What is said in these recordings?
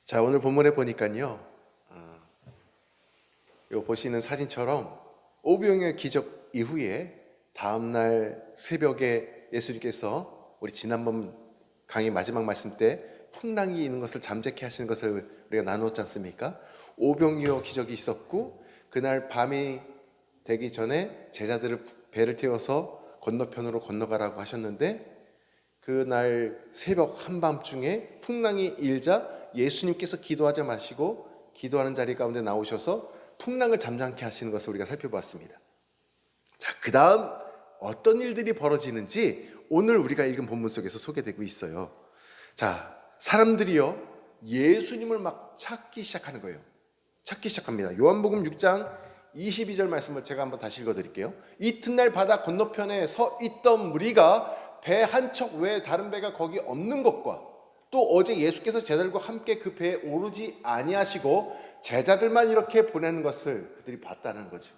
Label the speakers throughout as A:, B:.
A: 자, 오늘 본문에 보니까요, 요 보시는 사진처럼 오병이어의 기적 이후에 다음날 새벽에 예수님께서 우리 지난번 강의 마지막 말씀 때 풍랑이 있는 것을 잠재케 하시는 것을 우리가 나누었지 않습니까? 오병이어 기적이 있었고, 그날 밤이 되기 전에 제자들을 배를 태워서 건너편으로 건너가라고 하셨는데, 그날 새벽 한밤중에 풍랑이 일자 예수님께서 기도하지 마시고 기도하는 자리 가운데 나오셔서 풍랑을 잠잠케 하시는 것을 우리가 살펴보았습니다. 자, 그 다음 어떤 일들이 벌어지는지 오늘 우리가 읽은 본문 속에서 소개되고 있어요. 자, 사람들이요, 예수님을 막 찾기 시작하는 거예요. 찾기 시작합니다. 요한복음 6장 22절 말씀을 제가 한번 다시 읽어드릴게요. 이튿날 바다 건너편에 서 있던 무리가 배 한 척 외에 다른 배가 거기 없는 것과 또 어제 예수께서 제자들과 함께 그 배에 오르지 아니하시고 제자들만 이렇게 보내는 것을 그들이 봤다는 거죠.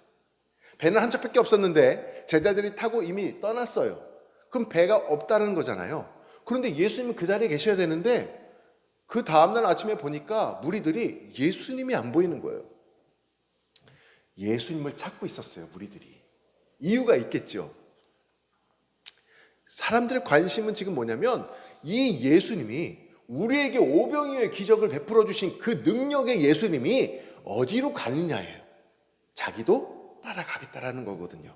A: 배는 한 척밖에 없었는데 제자들이 타고 이미 떠났어요. 그럼 배가 없다는 거잖아요. 그런데 예수님은 그 자리에 계셔야 되는데 그 다음날 아침에 보니까 무리들이 예수님이 안 보이는 거예요. 예수님을 찾고 있었어요, 무리들이. 이유가 있겠죠. 사람들의 관심은 지금 뭐냐면 이 예수님이, 우리에게 오병이어의 기적을 베풀어 주신 그 능력의 예수님이 어디로 가느냐예요. 자기도 따라가겠다라는 거거든요.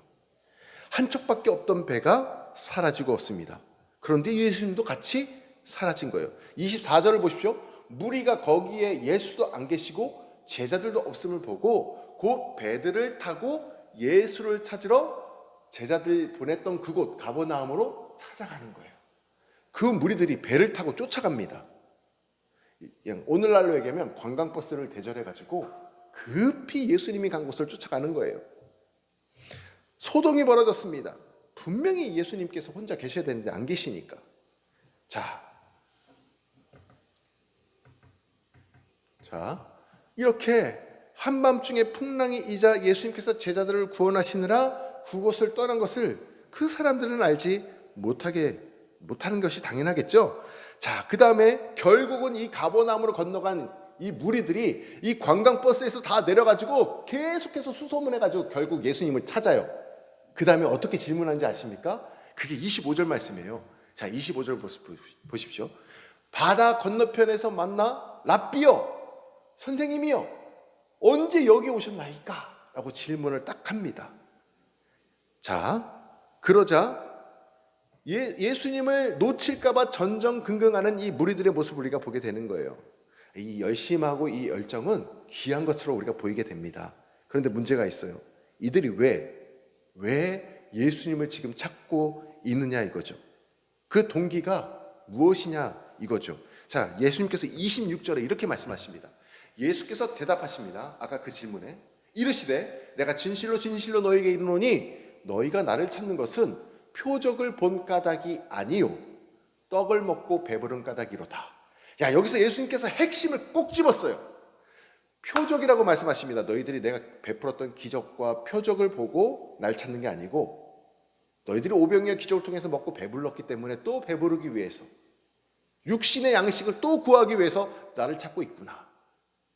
A: 한 척밖에 없던 배가 사라지고 없습니다. 그런데 예수님도 같이 사라진 거예요. 24절을 보십시오. 무리가 거기에 예수도 안 계시고 제자들도 없음을 보고 곧 배들을 타고 예수를 찾으러 제자들 보냈던 그곳 가버나움으로 찾아가는 거예요. 그 무리들이 배를 타고 쫓아갑니다. 오늘날로 얘기하면 관광버스를 대절해가지고 급히 예수님이 간 곳을 쫓아가는 거예요. 소동이 벌어졌습니다. 분명히 예수님께서 혼자 계셔야 되는데 안 계시니까. 자, 이렇게 한밤중에 풍랑이 이자 예수님께서 제자들을 구원하시느라 그곳을 떠난 것을 그 사람들은 알지 못하는 것이 당연하겠죠. 자, 그 다음에 결국은 이 가버나움으로 건너간 이 무리들이 이 관광버스에서 다 내려가지고 계속해서 수소문해가지고 결국 예수님을 찾아요. 그 다음에 어떻게 질문하는지 아십니까? 그게 25절 말씀이에요. 자, 25절 보십시오. 바다 건너편에서 만나 랍비여, 선생님이여, 언제 여기 오셨나이까? 라고 질문을 딱 합니다. 자, 그러자 예수님을 놓칠까봐 전전긍긍하는 이 무리들의 모습을 우리가 보게 되는 거예요. 이 열심하고 이 열정은 귀한 것으로 우리가 보이게 됩니다. 그런데 문제가 있어요. 이들이 왜 예수님을 지금 찾고 있느냐 이거죠. 그 동기가 무엇이냐 이거죠. 자, 예수님께서 26절에 이렇게 말씀하십니다. 예수께서 대답하십니다. 아까 그 질문에 이르시되 내가 진실로 진실로 너희에게 이르노니 너희가 나를 찾는 것은 표적을 본 까닭이 아니요 떡을 먹고 배부른 까닭이로다. 야, 여기서 예수님께서 핵심을 꼭 집었어요. 표적이라고 말씀하십니다. 너희들이 내가 베풀었던 기적과 표적을 보고 날 찾는 게 아니고 너희들이 오병이어 기적을 통해서 먹고 배불렀기 때문에 또 배부르기 위해서 육신의 양식을 또 구하기 위해서 나를 찾고 있구나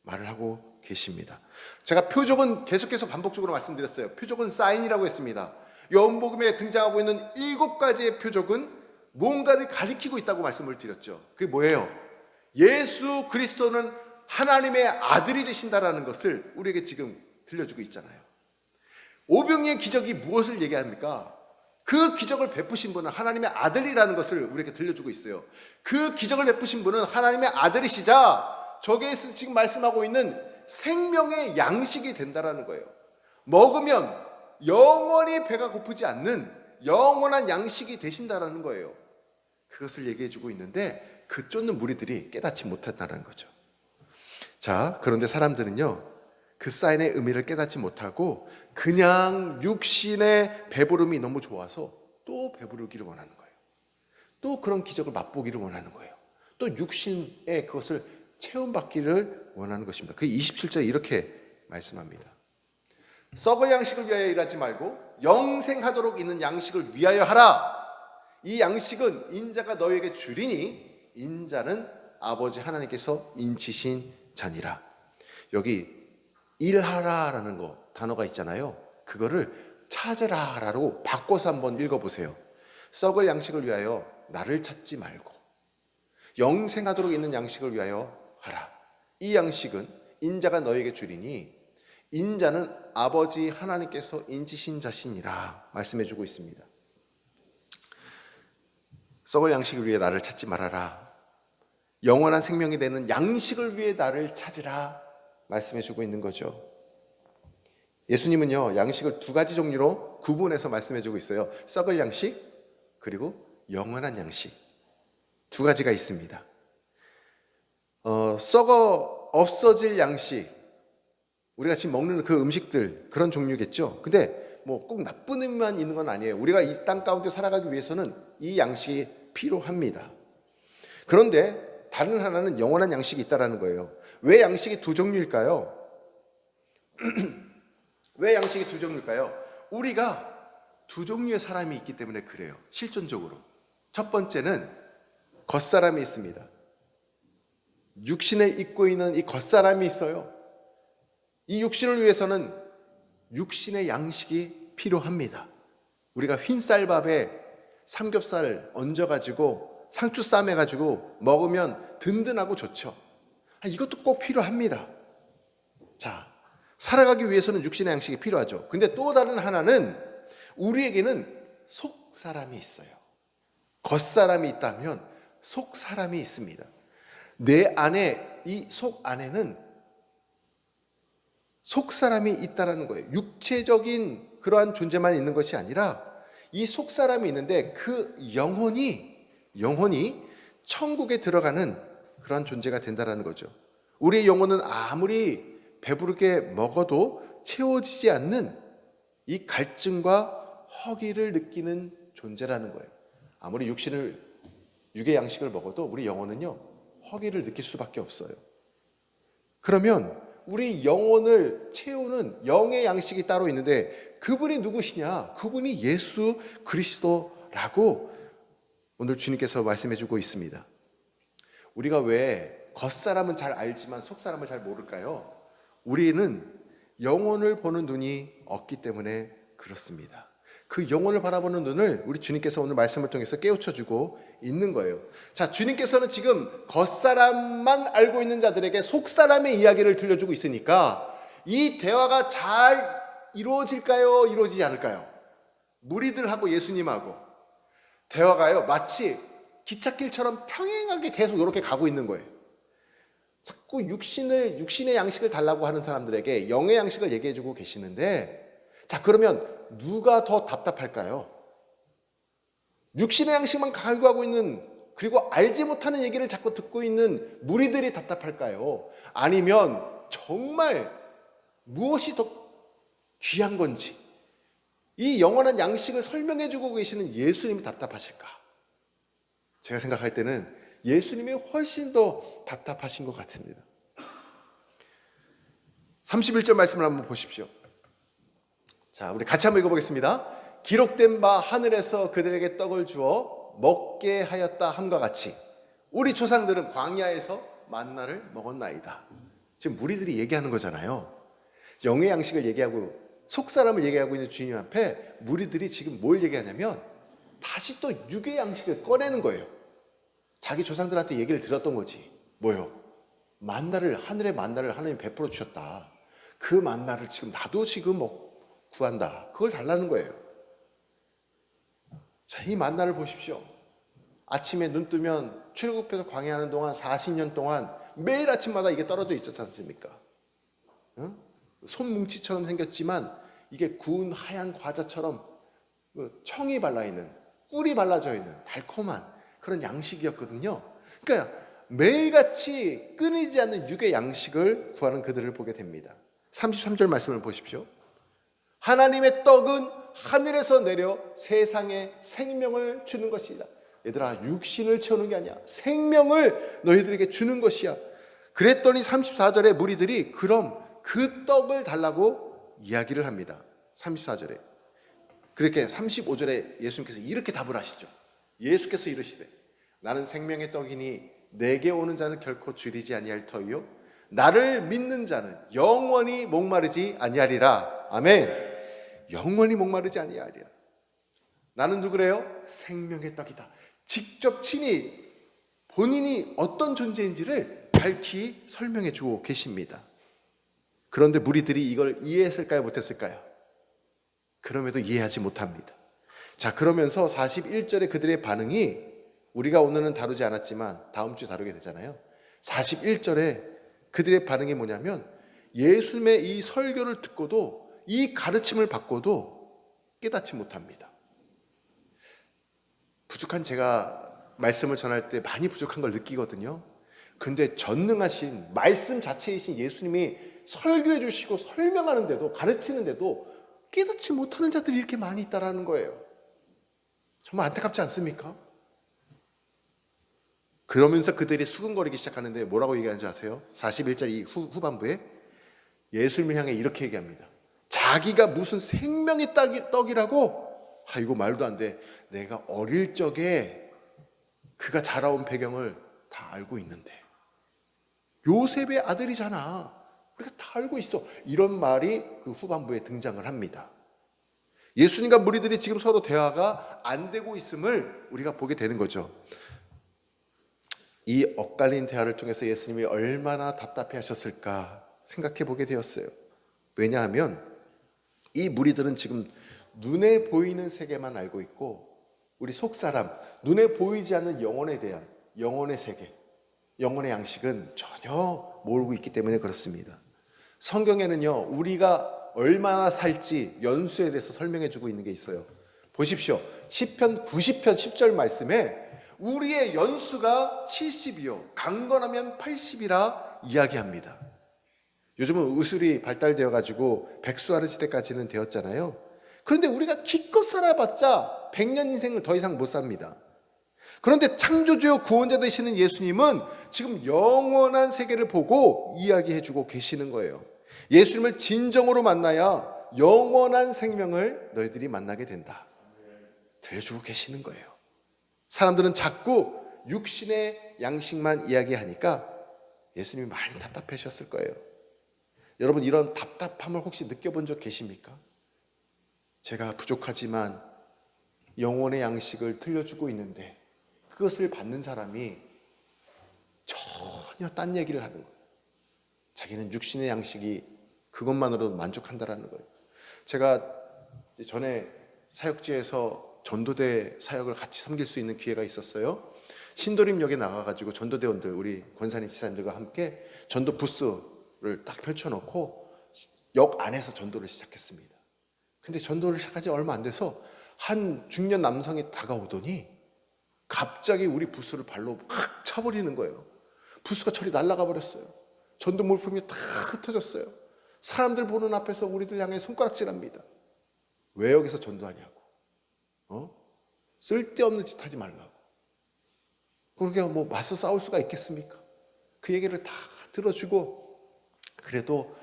A: 말을 하고 계십니다. 제가 표적은 계속해서 반복적으로 말씀드렸어요. 표적은 사인이라고 했습니다. 요한복음에 등장하고 있는 7가지의 표적은 뭔가를 가리키고 있다고 말씀을 드렸죠. 그게 뭐예요? 예수 그리스도는 하나님의 아들이 되신다라는 것을 우리에게 지금 들려주고 있잖아요. 오병이의 기적이 무엇을 얘기합니까? 그 기적을 베푸신 분은 하나님의 아들이라는 것을 우리에게 들려주고 있어요. 그 기적을 베푸신 분은 하나님의 아들이시자 저기에서 지금 말씀하고 있는 생명의 양식이 된다라는 거예요. 먹으면 영원히 배가 고프지 않는 영원한 양식이 되신다라는 거예요. 그것을 얘기해주고 있는데 그 쫓는 무리들이 깨닫지 못했다는 거죠. 자, 그런데 사람들은요, 그 사인의 의미를 깨닫지 못하고 그냥 육신의 배부름이 너무 좋아서 또 배부르기를 원하는 거예요. 또 그런 기적을 맛보기를 원하는 거예요. 또 육신의 그것을 체험받기를 원하는 것입니다. 그 27절에 이렇게 말씀합니다. 썩을 양식을 위하여 일하지 말고 영생하도록 있는 양식을 위하여 하라. 이 양식은 인자가 너에게 주리니 인자는 아버지 하나님께서 인치신 자니라. 여기 일하라라는 단어가 있잖아요. 그거를 찾으라라고 바꿔서 한번 읽어보세요. 썩을 양식을 위하여 나를 찾지 말고 영생하도록 있는 양식을 위하여 하라. 이 양식은 인자가 너에게 주리니 인자는 아버지 하나님께서 인치신 자신이라 말씀해주고 있습니다. 썩을 양식을 위해 나를 찾지 말아라. 영원한 생명이 되는 양식을 위해 나를 찾으라 말씀해주고 있는 거죠. 예수님은요, 양식을 두 가지 종류로 구분해서 말씀해주고 있어요. 썩을 양식 그리고 영원한 양식, 두 가지가 있습니다. 썩어 없어질 양식, 우리가 지금 먹는 그 음식들, 그런 종류겠죠. 근데 뭐 꼭 나쁜 의미만 있는 건 아니에요. 우리가 이 땅 가운데 살아가기 위해서는 이 양식이 필요합니다. 그런데 다른 하나는 영원한 양식이 있다는 거예요. 왜 양식이 두 종류일까요? 왜 양식이 두 종류일까요? 우리가 두 종류의 사람이 있기 때문에 그래요. 실존적으로. 첫 번째는 겉사람이 있습니다. 육신을 입고 있는 이 겉사람이 있어요. 이 육신을 위해서는 육신의 양식이 필요합니다. 우리가 흰쌀밥에 삼겹살 얹어가지고 상추 쌈해가지고 먹으면 든든하고 좋죠. 이것도 꼭 필요합니다. 자, 살아가기 위해서는 육신의 양식이 필요하죠. 근데 또 다른 하나는 우리에게는 속사람이 있어요. 겉사람이 있다면 속사람이 있습니다. 내 안에, 이 속 안에는 속사람이 있다는 거예요. 육체적인 그러한 존재만 있는 것이 아니라 이 속사람이 있는데 그 영혼이 천국에 들어가는 그러한 존재가 된다는 거죠. 우리의 영혼은 아무리 배부르게 먹어도 채워지지 않는 이 갈증과 허기를 느끼는 존재라는 거예요. 아무리 육의 양식을 먹어도 우리 영혼은요, 허기를 느낄 수밖에 없어요. 그러면 우리 영혼을 채우는 영의 양식이 따로 있는데 그분이 누구시냐? 그분이 예수 그리스도라고 오늘 주님께서 말씀해주고 있습니다. 우리가 왜 겉사람은 잘 알지만 속사람을 잘 모를까요? 우리는 영혼을 보는 눈이 없기 때문에 그렇습니다. 그 영혼을 바라보는 눈을 우리 주님께서 오늘 말씀을 통해서 깨우쳐주고 있는 거예요. 자, 주님께서는 지금 겉사람만 알고 있는 자들에게 속사람의 이야기를 들려주고 있으니까 이 대화가 잘 이루어질까요? 이루어지지 않을까요? 무리들하고 예수님하고 대화가요, 마치 기찻길처럼 평행하게 계속 이렇게 가고 있는 거예요. 자꾸 육신의 양식을 달라고 하는 사람들에게 영의 양식을 얘기해주고 계시는데, 자, 그러면 누가 더 답답할까요? 육신의 양식만 갈구하고 있는, 그리고 알지 못하는 얘기를 자꾸 듣고 있는 무리들이 답답할까요? 아니면 정말 무엇이 더 귀한 건지 이 영원한 양식을 설명해주고 계시는 예수님이 답답하실까? 제가 생각할 때는 예수님이 훨씬 더 답답하신 것 같습니다. 31절 말씀을 한번 보십시오. 자, 우리 같이 한번 읽어보겠습니다. 기록된 바 하늘에서 그들에게 떡을 주어 먹게 하였다 함과 같이 우리 조상들은 광야에서 만나를 먹었나이다. 지금 무리들이 얘기하는 거잖아요. 영의 양식을 얘기하고 속사람을 얘기하고 있는 주님 앞에 무리들이 지금 뭘 얘기하냐면 다시 또 육의 양식을 꺼내는 거예요. 자기 조상들한테 얘기를 들었던 거지. 뭐요? 하늘의 만나를 하나님 베풀어 주셨다. 그 만나를 지금 나도 지금 구한다. 그걸 달라는 거예요. 자, 이 만나를 보십시오. 아침에 눈 뜨면 출애굽해서 광야하는 동안 40년 동안 매일 아침마다 이게 떨어져 있었지 않습니까? 응? 손뭉치처럼 생겼지만 이게 구운 하얀 과자처럼 청이 발라있는, 꿀이 발라져 있는 달콤한 그런 양식이었거든요. 그러니까 매일같이 끊이지 않는 육의 양식을 구하는 그들을 보게 됩니다. 33절 말씀을 보십시오. 하나님의 떡은 하늘에서 내려 세상에 생명을 주는 것이다. 얘들아, 육신을 채우는 게 아니야. 생명을 너희들에게 주는 것이야. 그랬더니 34절에 무리들이 그럼 그 떡을 달라고 이야기를 합니다. 34절에. 그렇게 35절에 예수님께서 이렇게 답을 하시죠. 예수께서 이르시되 나는 생명의 떡이니 내게 오는 자는 결코 줄이지 아니할 터이요 나를 믿는 자는 영원히 목마르지 아니하리라. 아멘. 영원히 목마르지 아니하리라. 나는 누구래요? 생명의 떡이다. 직접 친히 본인이 어떤 존재인지를 밝히 설명해 주고 계십니다. 그런데 무리들이 이걸 이해했을까요? 못했을까요? 그럼에도 이해하지 못합니다. 자, 그러면서 41절에 그들의 반응이 우리가 오늘은 다루지 않았지만 다음 주에 다루게 되잖아요. 41절에 그들의 반응이 뭐냐면 예수님의 이 설교를 듣고도 이 가르침을 받고도 깨닫지 못합니다. 부족한 제가 말씀을 전할 때 많이 부족한 걸 느끼거든요. 근데 전능하신 말씀 자체이신 예수님이 설교해 주시고 설명하는데도 가르치는데도 깨닫지 못하는 자들이 이렇게 많이 있다는 거예요. 정말 안타깝지 않습니까? 그러면서 그들이 수근거리기 시작하는데 뭐라고 얘기하는지 아세요? 41절 이 후반부에 예수님을 향해 이렇게 얘기합니다. 자기가 무슨 생명의 떡이라고? 이거 말도 안 돼. 내가 어릴 적에 그가 자라온 배경을 다 알고 있는데 요셉의 아들이잖아. 우리가 다 알고 있어. 이런 말이 그 후반부에 등장을 합니다. 예수님과 무리들이 지금 서로 대화가 안 되고 있음을 우리가 보게 되는 거죠. 이 엇갈린 대화를 통해서 예수님이 얼마나 답답해 하셨을까 생각해 보게 되었어요. 왜냐하면 이 무리들은 지금 눈에 보이는 세계만 알고 있고 우리 속사람, 눈에 보이지 않는 영혼에 대한 영혼의 세계, 영혼의 양식은 전혀 모르고 있기 때문에 그렇습니다. 성경에는요, 우리가 얼마나 살지 연수에 대해서 설명해 주고 있는 게 있어요. 보십시오. 시편 90편 10절 말씀에 우리의 연수가 70이요 강건하면 80이라 이야기합니다. 요즘은 의술이 발달되어 가지고 백수하는 시대까지는 되었잖아요. 그런데 우리가 기껏 살아봤자 100년 인생을 더 이상 못 삽니다. 그런데 창조주요 구원자 되시는 예수님은 지금 영원한 세계를 보고 이야기해 주고 계시는 거예요. 예수님을 진정으로 만나야 영원한 생명을 너희들이 만나게 된다. 들려주고 계시는 거예요. 사람들은 자꾸 육신의 양식만 이야기하니까 예수님이 많이 답답하셨을 거예요. 여러분, 이런 답답함을 혹시 느껴본 적 계십니까? 제가 부족하지만 영혼의 양식을 들려주고 있는데 그것을 받는 사람이 전혀 딴 얘기를 하는 거예요. 자기는 육신의 양식이 그것만으로도 만족한다라는 거예요. 제가 전에 사역지에서 전도대 사역을 같이 섬길 수 있는 기회가 있었어요. 신도림역에 나가가지고 전도대원들, 우리 권사님, 지사님들과 함께 전도 부스를 딱 펼쳐놓고 역 안에서 전도를 시작했습니다. 근데 전도를 시작한 지 얼마 안 돼서 한 중년 남성이 다가오더니 갑자기 우리 부스를 발로 확 차버리는 거예요. 부스가 저리 날아가 버렸어요. 전도 물품이 다 흩어졌어요. 사람들 보는 앞에서 우리들 향해 손가락질합니다. 왜 여기서 전도하냐고. 쓸데없는 짓 하지 말라고. 그렇게 뭐 맞서 싸울 수가 있겠습니까? 그 얘기를 다 들어주고 그래도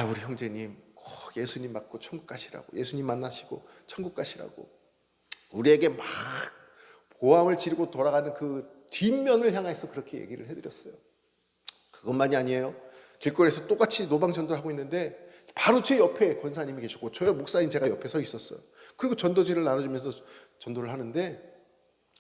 A: 우리 형제님 꼭 예수님 맞고 천국 가시라고, 예수님 만나시고 천국 가시라고 우리에게 막 고함을 지르고 돌아가는 그 뒷면을 향해서 그렇게 얘기를 해드렸어요. 그것만이 아니에요. 길거리에서 똑같이 노방전도를 하고 있는데 바로 제 옆에 권사님이 계셨고 저 목사인 제가 옆에 서 있었어요. 그리고 전도지를 나눠주면서 전도를 하는데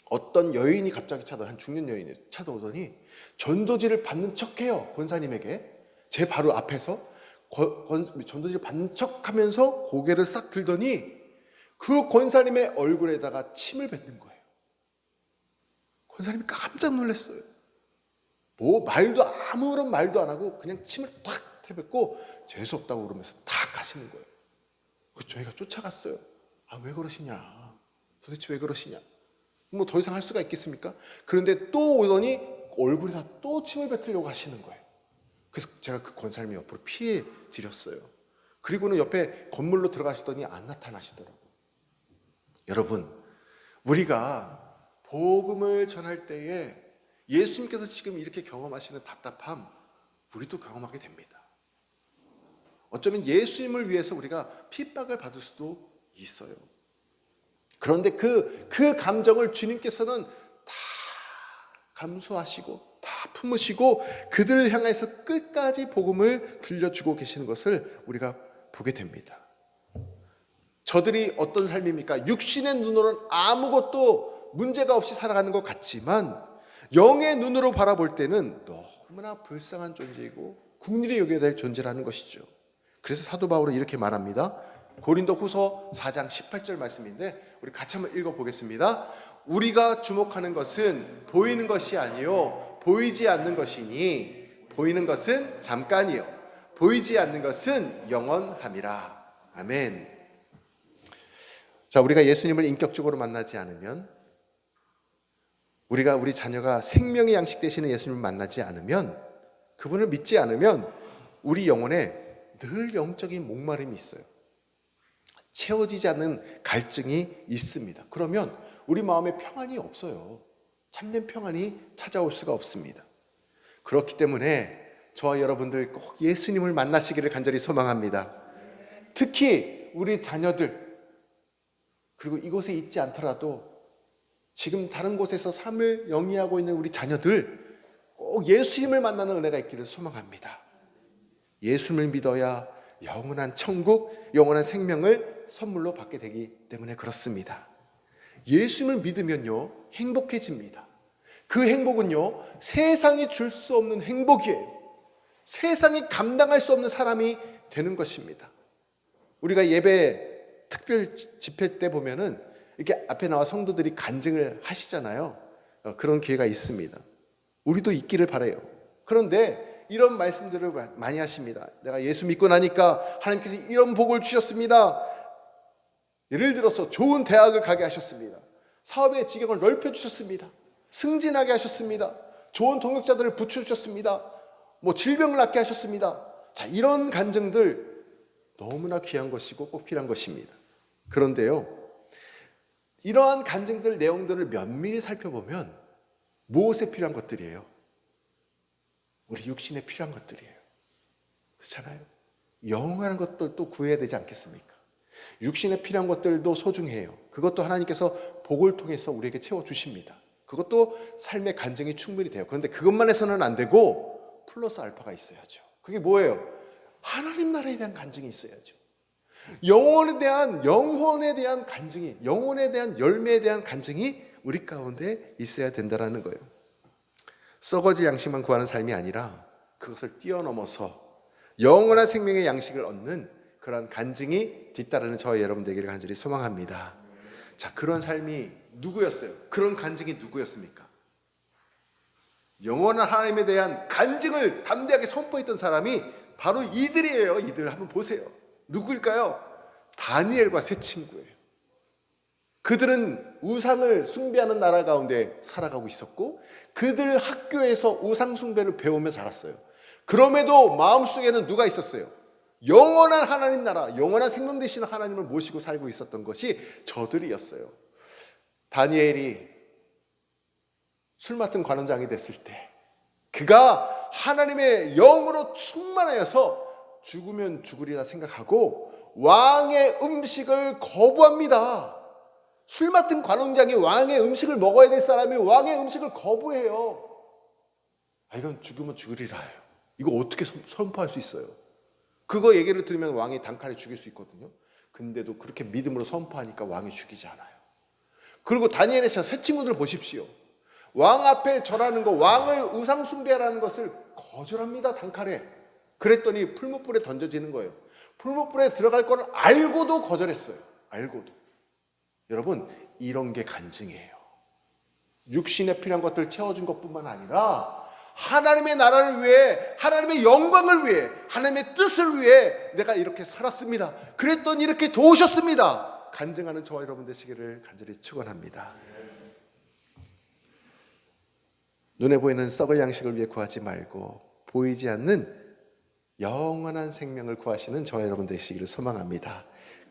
A: 어떤 여인이 갑자기 한 중년 여인이 찾아오더니 전도지를 받는 척해요. 권사님에게. 제 바로 앞에서 전도지를 받는 척하면서 고개를 싹 들더니 그 권사님의 얼굴에다가 침을 뱉는 거예요. 권사님이 깜짝 놀랐어요. 아무런 말도 안 하고 그냥 침을 탁 태뱉고 재수없다고 그러면서 탁 가시는 거예요. 저희가 쫓아갔어요. 왜 그러시냐? 도대체 왜 그러시냐? 뭐 더 이상 할 수가 있겠습니까? 그런데 또 오더니 얼굴에다 또 침을 뱉으려고 하시는 거예요. 그래서 제가 그 권사님의 옆으로 피해 드렸어요. 그리고는 옆에 건물로 들어가시더니 안 나타나시더라고요. 여러분, 우리가 복음을 전할 때에 예수님께서 지금 이렇게 경험하시는 답답함 우리도 경험하게 됩니다. 어쩌면 예수님을 위해서 우리가 핍박을 받을 수도 있어요. 그런데 그 감정을 주님께서는 다 감수하시고 다 품으시고 그들을 향해서 끝까지 복음을 들려주고 계시는 것을 우리가 보게 됩니다. 저들이 어떤 삶입니까? 육신의 눈으로는 아무것도 문제가 없이 살아가는 것 같지만 영의 눈으로 바라볼 때는 너무나 불쌍한 존재이고 국리를 여겨야 될 존재라는 것이죠. 그래서 사도 바울은 이렇게 말합니다. 고린도 후서 4장 18절 말씀인데 우리 같이 한번 읽어보겠습니다. 우리가 주목하는 것은 보이는 것이 아니요 보이지 않는 것이니 보이는 것은 잠깐이요 보이지 않는 것은 영원함이라. 아멘. 자, 우리가 예수님을 인격적으로 만나지 않으면, 우리 자녀가 생명의 양식 되시는 예수님을 만나지 않으면, 그분을 믿지 않으면 우리 영혼에 늘 영적인 목마름이 있어요. 채워지지 않는 갈증이 있습니다. 그러면 우리 마음에 평안이 없어요. 참된 평안이 찾아올 수가 없습니다. 그렇기 때문에 저와 여러분들 꼭 예수님을 만나시기를 간절히 소망합니다. 특히 우리 자녀들, 그리고 이곳에 있지 않더라도 지금 다른 곳에서 삶을 영위하고 있는 우리 자녀들 꼭 예수님을 만나는 은혜가 있기를 소망합니다. 예수님을 믿어야 영원한 천국, 영원한 생명을 선물로 받게 되기 때문에 그렇습니다. 예수님을 믿으면요 행복해집니다. 그 행복은요 세상이 줄 수 없는 행복이에요. 세상이 감당할 수 없는 사람이 되는 것입니다. 우리가 예배 특별 집회 때 보면은 이렇게 앞에 나와 성도들이 간증을 하시잖아요. 그런 기회가 있습니다. 우리도 있기를 바라요. 그런데 이런 말씀들을 많이 하십니다. 내가 예수 믿고 나니까 하나님께서 이런 복을 주셨습니다. 예를 들어서 좋은 대학을 가게 하셨습니다. 사업의 지경을 넓혀주셨습니다. 승진하게 하셨습니다. 좋은 동역자들을 붙여주셨습니다. 질병을 낫게 하셨습니다. 자, 이런 간증들 너무나 귀한 것이고 꼭 필요한 것입니다. 그런데요, 이러한 간증들 내용들을 면밀히 살펴보면 무엇에 필요한 것들이에요? 우리 육신에 필요한 것들이에요. 그렇잖아요. 영원한 것들도 구해야 되지 않겠습니까? 육신에 필요한 것들도 소중해요. 그것도 하나님께서 복을 통해서 우리에게 채워주십니다. 그것도 삶의 간증이 충분히 돼요. 그런데 그것만 해서는 안 되고 플러스 알파가 있어야죠. 그게 뭐예요? 하나님 나라에 대한 간증이 있어야죠. 영혼에 대한 간증이, 영혼에 대한 열매에 대한 간증이 우리 가운데 있어야 된다는 거예요. 썩어질 양식만 구하는 삶이 아니라 그것을 뛰어넘어서 영원한 생명의 양식을 얻는 그런 간증이 뒤따르는 저와 여러분 되기를 간절히 소망합니다. 자, 그런 삶이 누구였어요? 그런 간증이 누구였습니까? 영원한 하나님에 대한 간증을 담대하게 선포했던 사람이 바로 이들이에요. 이들 한번 보세요. 누구일까요? 다니엘과 세 친구예요. 그들은 우상을 숭배하는 나라 가운데 살아가고 있었고 그들 학교에서 우상 숭배를 배우며 자랐어요. 그럼에도 마음속에는 누가 있었어요? 영원한 하나님 나라, 영원한 생명 되시는 하나님을 모시고 살고 있었던 것이 저들이었어요. 다니엘이 술 맡은 관원장이 됐을 때 그가 하나님의 영으로 충만하여서 죽으면 죽으리라 생각하고 왕의 음식을 거부합니다. 술 맡은 관원장이 왕의 음식을 먹어야 될 사람이 왕의 음식을 거부해요. 이건 죽으면 죽으리라 해요. 이거 어떻게 선포할 수 있어요? 그거 얘기를 들으면 왕이 단칼에 죽일 수 있거든요. 근데도 그렇게 믿음으로 선포하니까 왕이 죽이지 않아요. 그리고 다니엘의 새 친구들 보십시오. 왕 앞에 절하는 거, 왕을 우상 숭배하라는 것을 거절합니다. 단칼에. 그랬더니 풀무불에 던져지는 거예요. 풀무불에 들어갈 거를 알고도 거절했어요. 알고도. 여러분, 이런 게 간증이에요. 육신에 필요한 것들 채워준 것뿐만 아니라 하나님의 나라를 위해, 하나님의 영광을 위해, 하나님의 뜻을 위해 내가 이렇게 살았습니다. 그랬더니 이렇게 도우셨습니다. 간증하는 저와 여러분 되시기를 간절히 축원합니다. 눈에 보이는 썩을 양식을 위해 구하지 말고 보이지 않는 영원한 생명을 구하시는 저와 여러분 되시기를 소망합니다.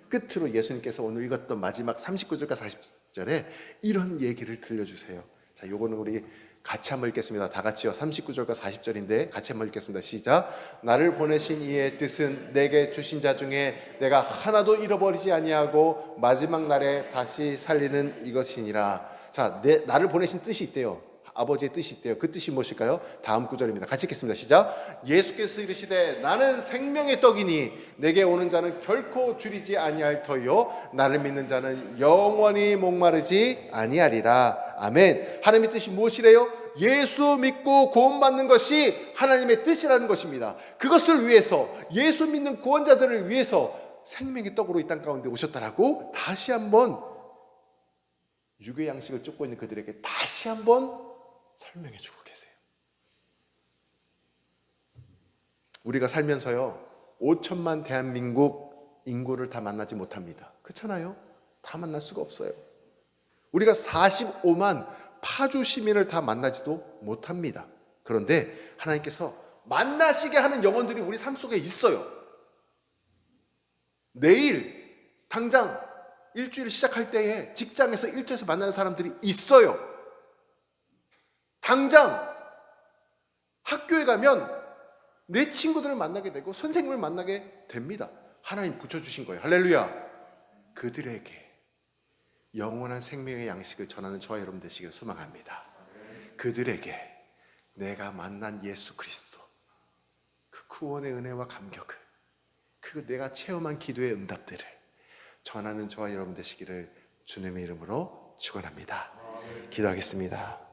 A: 끝으로 예수님께서 오늘 읽었던 마지막 39절과 40절에 이런 얘기를 들려주세요. 자, 요거는 우리 같이 한번 읽겠습니다. 다 같이요. 39절과 40절인데 같이 한번 읽겠습니다. 시작. 나를 보내신 이의 뜻은 내게 주신 자 중에 내가 하나도 잃어버리지 아니하고 마지막 날에 다시 살리는 이것이니라. 자, 나를 보내신 뜻이 있대요. 아버지의 뜻이 있대요. 그 뜻이 무엇일까요? 다음 구절입니다. 같이 읽겠습니다. 시작. 예수께서 이르시되 나는 생명의 떡이니 내게 오는 자는 결코 줄이지 아니할 터이요 나를 믿는 자는 영원히 목마르지 아니하리라. 아멘. 하나님의 뜻이 무엇이래요? 예수 믿고 구원받는 것이 하나님의 뜻이라는 것입니다. 그것을 위해서 예수 믿는 구원자들을 위해서 생명의 떡으로 이 땅 가운데 오셨다라고 다시 한번 육의 양식을 쫓고 있는 그들에게 다시 한번 설명해 주고 계세요. 우리가 살면서요 5천만 대한민국 인구를 다 만나지 못합니다. 그렇잖아요? 다 만날 수가 없어요. 우리가 45만 파주 시민을 다 만나지도 못합니다. 그런데 하나님께서 만나시게 하는 영혼들이 우리 삶 속에 있어요. 내일 당장 일주일 시작할 때에 직장에서 일터에서 만나는 사람들이 있어요. 당장 학교에 가면 내 친구들을 만나게 되고 선생님을 만나게 됩니다. 하나님 붙여주신 거예요. 할렐루야. 그들에게 영원한 생명의 양식을 전하는 저와 여러분 되시기를 소망합니다. 그들에게 내가 만난 예수 그리스도 그 구원의 은혜와 감격을 그리고 내가 체험한 기도의 응답들을 전하는 저와 여러분 되시기를 주님의 이름으로 축원합니다. 기도하겠습니다.